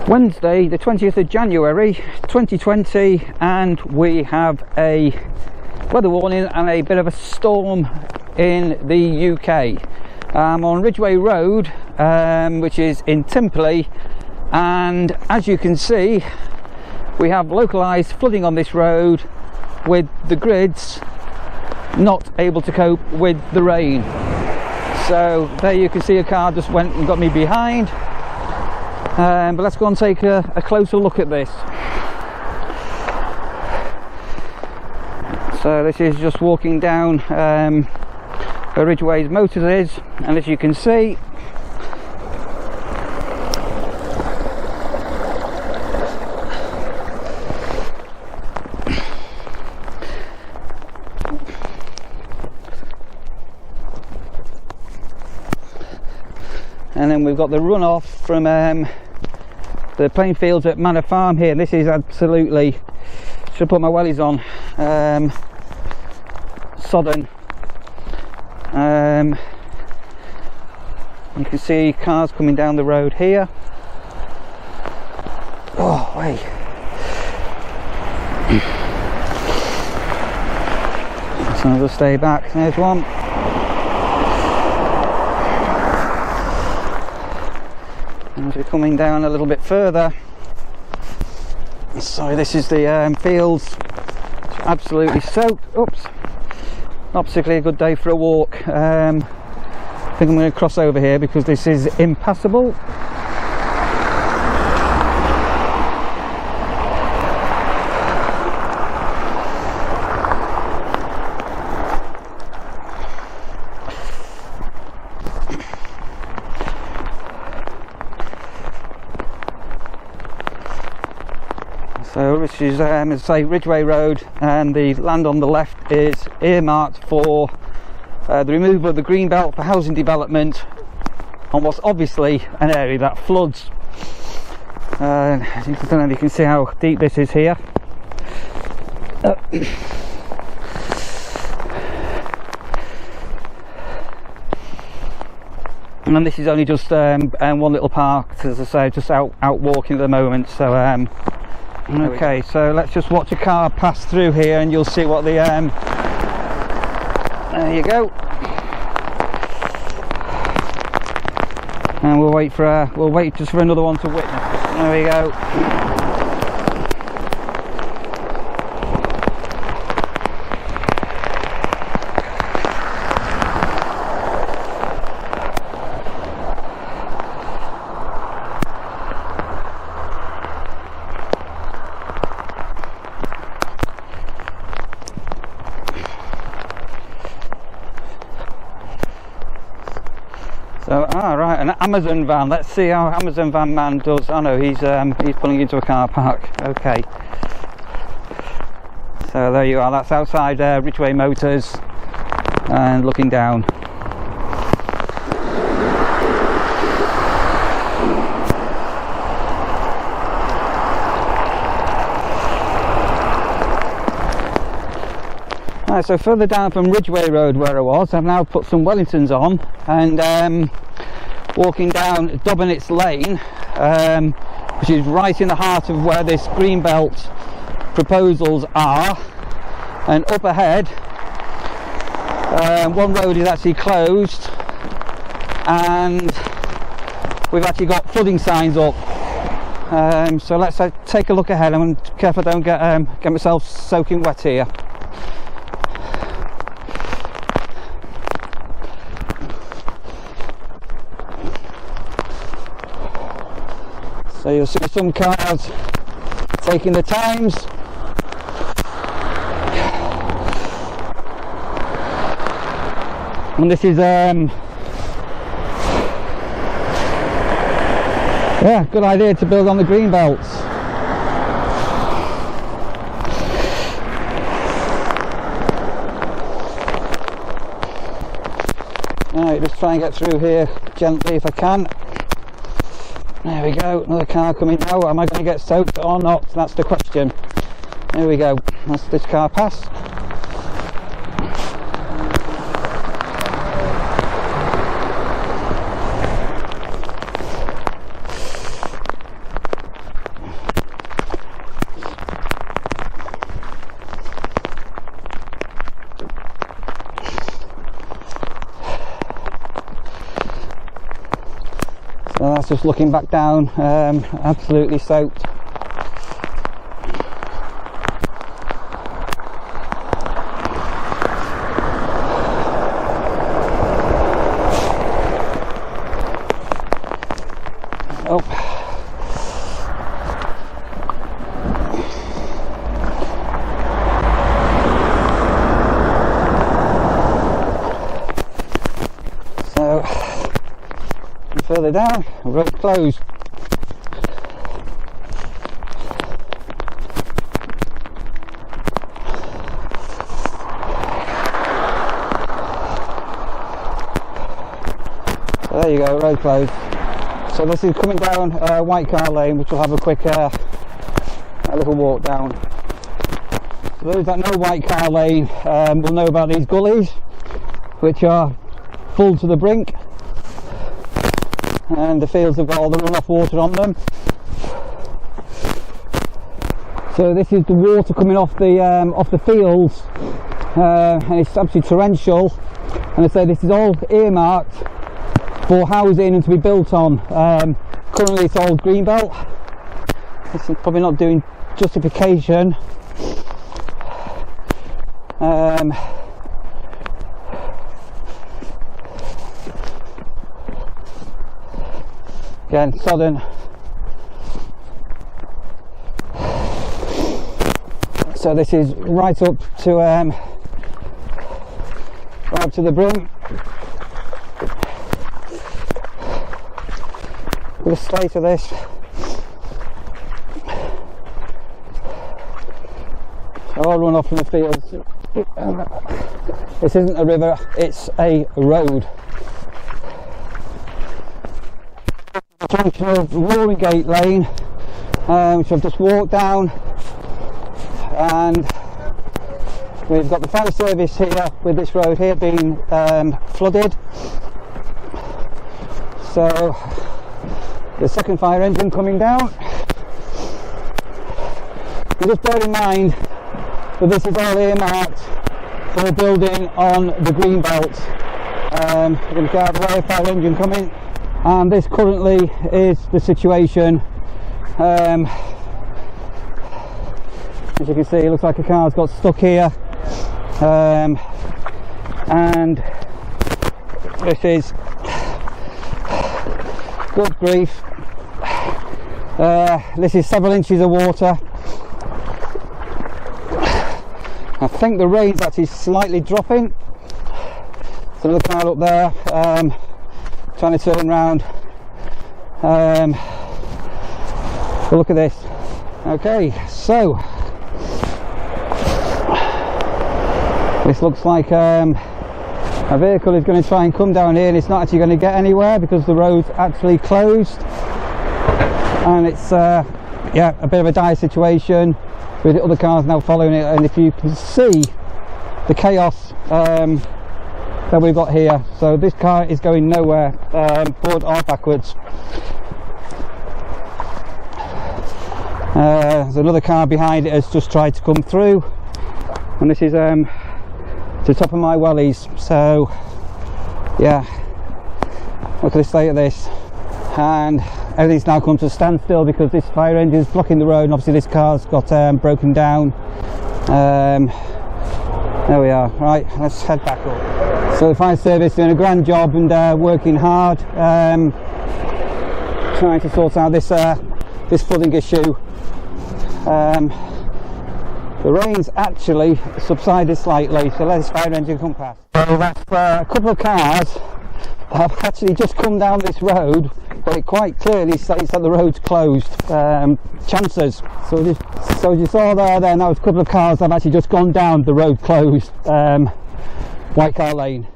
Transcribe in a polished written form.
Wednesday the 20th of January 2020, and we have a weather warning and a bit of a storm in the UK. I'm on Ridgeway Road, which is in Timperley, and as you can see we have localised flooding on this road, with the grids not able to cope with the rain. So there you can see a car just went and got me behind. But let's go and take a closer look at this. So this is just walking down where Ridgeway's Motors is, and as you can see, and then we've got the runoff from the playing fields at Manor Farm here. This is absolutely, should put my wellies on, sodden. You can see cars coming down the road here. Oh wait. So I'll just stay back. There's one. As we're coming down a little bit further, so this is the fields, absolutely soaked. Oops, not particularly a good day for a walk. I think I'm going to cross over here because this is impassable. So this is, as I say, Ridgeway Road, and the land on the left is earmarked for the removal of the Greenbelt for housing development on what's obviously an area that floods. I don't know if you can see how deep this is here. And this is only just one little park, as I say, just out walking at the moment. So okay, so let's just watch a car pass through here and you'll see what the there you go. And we'll wait just for another one to witness. There we go. So, right, an Amazon van. Let's see how Amazon van man does. I know he's pulling into a car park. Okay. So there you are. That's outside Ridgeway Motors, and looking down. Right, so further down from Ridgeway Road where I was, I've now put some Wellingtons on, and walking down Dobbinet's Lane, which is right in the heart of where this Greenbelt proposals are. And up ahead, one road is actually closed, and we've actually got flooding signs up. So let's take a look ahead. I'm careful I don't get myself soaking wet here. So you'll see some cars taking the times. And this is yeah, good idea to build on the green belts. Right, just try and get through here gently if I can. There we go, another car coming now. Am I going to get soaked or not? That's the question. There we go, that's this car pass. And that's just looking back down, absolutely soaked. Oh. So, further down, road closed. So there you go, road closed. So this is coming down White Car Lane, which will have a quick a little walk down. So those that know White Car Lane will know about these gullies, which are full to the brink, and the fields have got all the runoff water on them. So this is the water coming off the fields, and it's absolutely torrential. And I say this is all earmarked for housing and to be built on. Currently it's all Greenbelt. This is probably not doing justification. Again, sodden. So this is right up to the brim. The state of this. All run off from the fields. This isn't a river, it's a road. Junction of Roaring Gate Lane, which I've just walked down, and we've got the fire service here with this road here being flooded. So the second fire engine coming down. And just bear in mind that this is all earmarked for building on the Greenbelt. We're going to get out of the way, fire engine coming. And this currently is the situation. As you can see, it looks like a car's got stuck here. And this is good grief. This is several inches of water. I think the rain's actually slightly dropping. There's another car up there trying to turn round. But look at this. Okay, so this looks like a vehicle is going to try and come down here, and it's not actually going to get anywhere because the road's actually closed, and it's yeah, a bit of a dire situation with the other cars now following it. And if you can see the chaos that we've got here, so this car is going nowhere, forward or backwards. There's another car behind it has just tried to come through, and this is to the top of my wellies. So yeah, look at the state of this, and everything's now come to a standstill because this fire engine is blocking the road, and obviously this car's got broken down. There we are. Right, let's head back up. So the fire service doing a grand job and working hard, trying to sort out this this flooding issue. The rain's actually subsided slightly, so let this fire engine come past. So that's a couple of cars that have actually just come down this road, but it quite clearly states that the road's closed. Chances. So as you saw there, now there's a couple of cars that have actually just gone down the road closed, White Car Lane.